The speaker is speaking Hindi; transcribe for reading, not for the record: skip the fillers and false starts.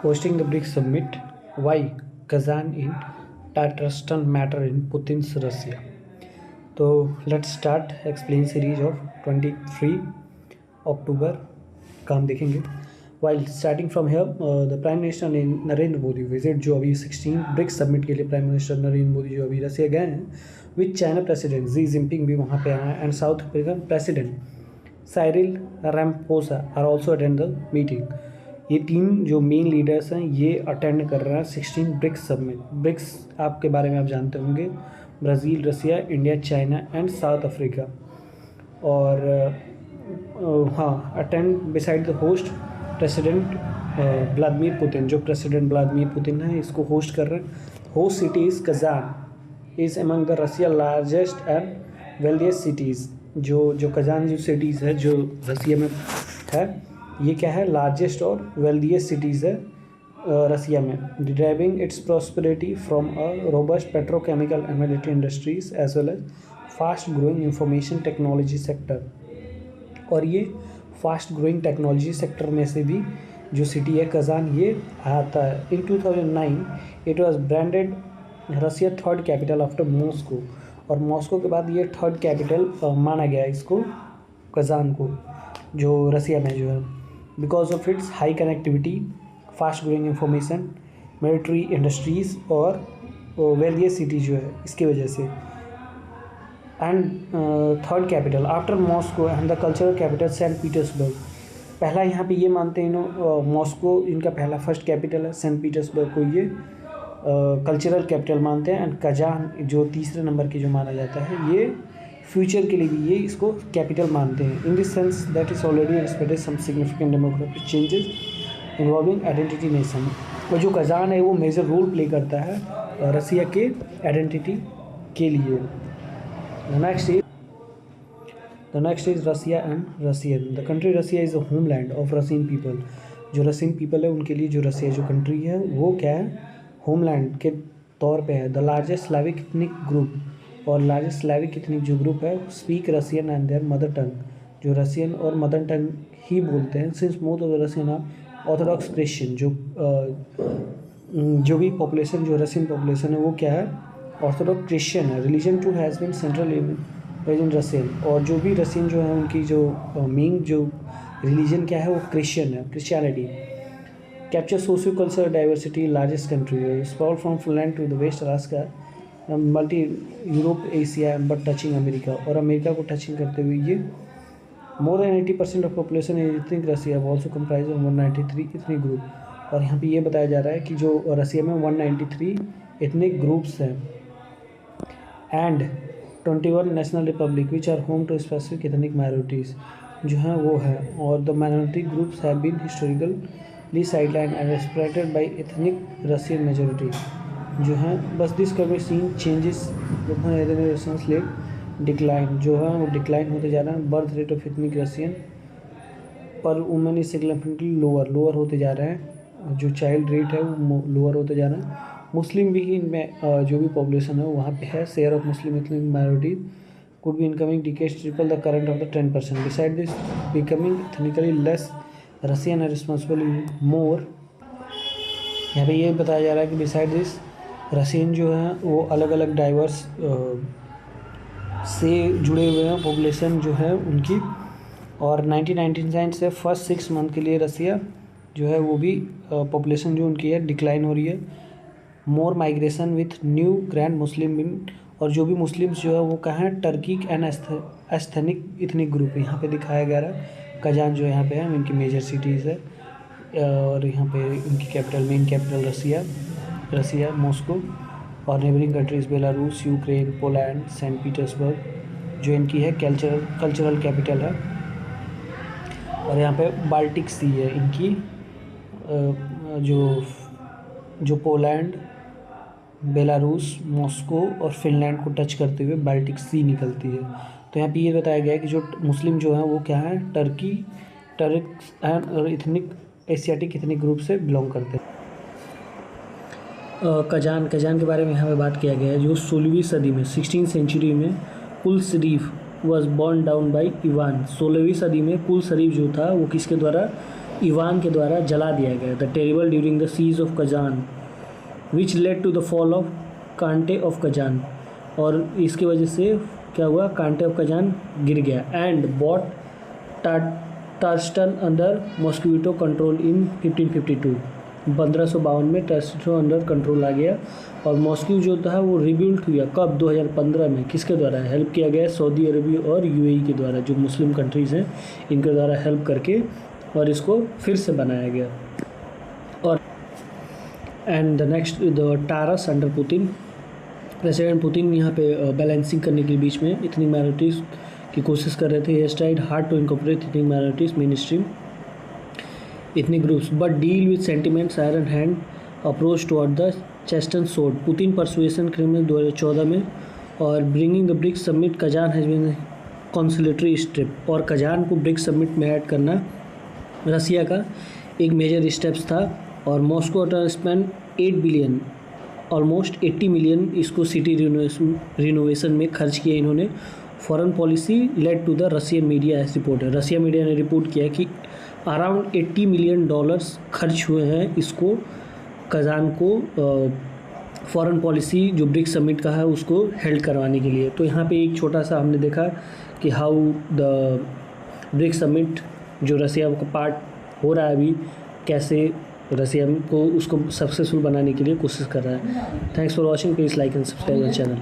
hosting the BRICS summit. Why Kazan in Tatarstan matter in Putin's Russia? So let's start explain series of 23 October का हम देखेंगे. While starting from here, the Prime Minister Narendra Modi visit जो अभी 16 ब्रिक्स समिट के लिए प्राइम मिनिस्टर नरेंद्र मोदी जो अभी रसिया गए हैं, with China president Xi Jinping भी वहाँ पे आए हैं, and South African president Cyril Ramaphosa are also attend the meeting. ये तीन जो मेन लीडर्स हैं ये अटेंड कर रहे हैं 16 ब्रिक्स समिट. ब्रिक्स आपके बारे में आप जानते होंगे, Brazil, Russia, India, China and South Africa. और हाँ, attend beside the host president Vladimir Putin. जो प्रेसिडेंट व्लादिमीर पुतिन है इसको होस्ट कर रहे हैं. Host city is Kazan is among the Russia largest and wealthiest cities. जो कजान जो सिटीज़ है जो रसिया में है, ये क्या है, लार्जेस्ट और वेल्दिएस्ट सिटीज़ है रसिया में. Deriving its prosperity from a robust petrochemical and military industries as well as fast growing information technology sector. और ये फास्ट ग्रोइंग टेक्नोलॉजी सेक्टर में से भी जो सिटी है कजान ये आता है. In 2009 it was branded Russia third capital after Moscow. और मॉस्को के बाद ये थर्ड कैपिटल माना गया इसको, कजान को, जो रसिया में जो है, because of its high connectivity, fast growing information, military industries और वेल्दिएस्ट सिटी जो है इसकी वजह से. And third capital after Moscow and the cultural capital Saint Petersburg. पहला यहाँ पे ये मानते हैं मॉस्को इनका पहला फर्स्ट कैपिटल है, सेंट पीटर्सबर्ग को ये कल्चरल कैपिटल मानते हैं. एंड कजान जो तीसरे नंबर की जो माना जाता है, ये फ्यूचर के लिए भी ये इसको कैपिटल मानते हैं. In this sense that is already expected some significant demographic changes involving identity nation. और जो कजान है वो मेजर रोल प्ले करता है रसिया के आइडेंटिटी के लिए. The next is Russia and Russian. The country Russia is the homeland of Russian people. जो रसियन पीपल है उनके लिए जो रसिया जो कंट्री है वो क्या है, होमलैंड के तौर पे है. The largest Slavic ethnic group. और लार्जेस्ट स्लाविक इथनिक जो ग्रुप है speak Russian and their mother tongue. जो रसियन और मदर टंग ही बोलते हैं. Since most of the Russian are orthodox Christian. जो भी पॉपुलेशन जो रसियन पॉपुलेशन है वो क्या है, ऑर्थोडॉक्स क्रिश्चियन है. Religion too has been central in Russian. और जो भी रसियन जो है उनकी जो मेन जो रिलीजन क्या है वो क्रिश्चियन है, Christianity. Capture socio cultural diversity, largest country, sprawl from Finland to the west Alaska, multi Europe, Asia but touching America. और अमेरिका को टचिंग करते हुए ये more than 80% of population in ethnic Russia also comprise of 193 ethnic group. और यहाँ पे ये बताया जा रहा है कि जो रसिया में 193 इथनिक ग्रुप्स हैं and 21 national republic which are home to specific ethnic minorities जो हैं वो है. और the minority groups have been historically sideline and respected by ethnic Russian majority जो हैं. बस this can be seen changes late decline जो है वो डिक्लाइन होते जा रहा है. Birth rate of ethnic Russian per women is significantly lower होते जा रहे हैं. जो चाइल्ड रेट है वो लोअर होते जा रहा है. मुस्लिम भी इनमें जो भी पॉपुलेशन है वहाँ पे है. Share of Muslim ethnic minorities could be incoming decades triple the current of the 10%. Beside this becoming ethnically less Russian है रिस्पॉन्सिबल मोर. यहाँ पे ये बताया जा रहा है कि बिसाइड दिस रसियन जो है वो अलग अलग डाइवर्स से जुड़े हुए हैं पॉपुलेशन जो है उनकी. और 1999 से फर्स्ट 6 मंथ के लिए रसिया जो है वो भी पॉपुलेशन जो उनकी है डिक्लाइन हो रही है. मोर माइग्रेशन विथ न्यू ग्रैंड मुस्लिम इन. और जो भी मुस्लिम्स जो है वो कहाँ है, Turkey and asthenic ethnic group यहाँ पे दिखाया गया है. कजान जो यहाँ पे है इनकी मेजर सिटीज़ है. और यहाँ पे इनकी capital main capital Russia Moscow. और neighbouring countries Belarus, Ukraine, Poland, Saint Petersburg जो इनकी है कल्चरल कैपिटल है. और यहाँ पे बाल्टिक सी है इनकी, जो पोलैंड, बेलारूस, मॉस्को और फिनलैंड को टच करते हुए बाल्टिक सी निकलती है. तो यहाँ पे ये बताया गया है कि जो मुस्लिम जो हैं वो क्या है, टर्क्स और इथनिक एशियाटिक इथनिक ग्रुप से बिलोंग करते हैं. कजान के बारे में यहाँ पे बात किया गया है. जो 16वीं सदी में 16th सेंचुरी में Kul Sharif was burn down by Ivan. 16वीं सदी में कुल शरीफ जो था वो किसके द्वारा इवान के द्वारा जला दिया गया। The terrible during the siege of Kazan which led to the fall of khanate of Kazan, और इसकी वजह से क्या हुआ, कांटे ऑफ कजान गिर गया। And brought Tatarstan under Muscovite control in 1552, 1552 में टार्स्टन अंडर कंट्रोल आ गया। और मॉस्को जो था वो रिबिल्ड हुआ कब, 2015 में। किसके द्वारा हेल्प किया गया, सऊदी अरबिया और यूएई के द्वारा, जो मुस्लिम कंट्रीज़ हैं इनके द्वारा हेल्प करके और इसको फिर से बनाया गया। और and the next the Taurus under Putin, president Putin यहाँ पे बैलेंसिंग करने के बीच में इतनी माइनॉरिटीज़ की कोशिश कर रहे थे। He tried hard to incorporate इतनी माइनॉरिटीज़ मेन स्ट्रीम इतने groups but deal with sentiments iron hand approach toward the Chechen sword. Putin persuasion criminal 2014 में, और bringing the BRICS summit Kazan has been consolatory step, और कजान को ब्रिक्स समिट में ऐड करना रसिया का एक मेजर स्टेप्स था। और Moscow spend 8 billion almost 80 million इसको सिटी रिनोवेशन में खर्च किया इन्होंने। Foreign policy led to the Russian media as report है, रसिया मीडिया ने रिपोर्ट किया कि अराउंड 80 मिलियन डॉलर्स खर्च हुए हैं इसको कजान को फॉरेन पॉलिसी जो ब्रिक्स समिट का है उसको हेल्ड करवाने के लिए। तो यहाँ पे एक छोटा सा हमने देखा कि हाउ द ब्रिक्स समिट जो रसिया का पार्ट हो रहा है अभी, कैसे रसिया को उसको सक्सेसफुल बनाने के लिए कोशिश कर रहा है। Thanks for watching, please like and subscribe our channel.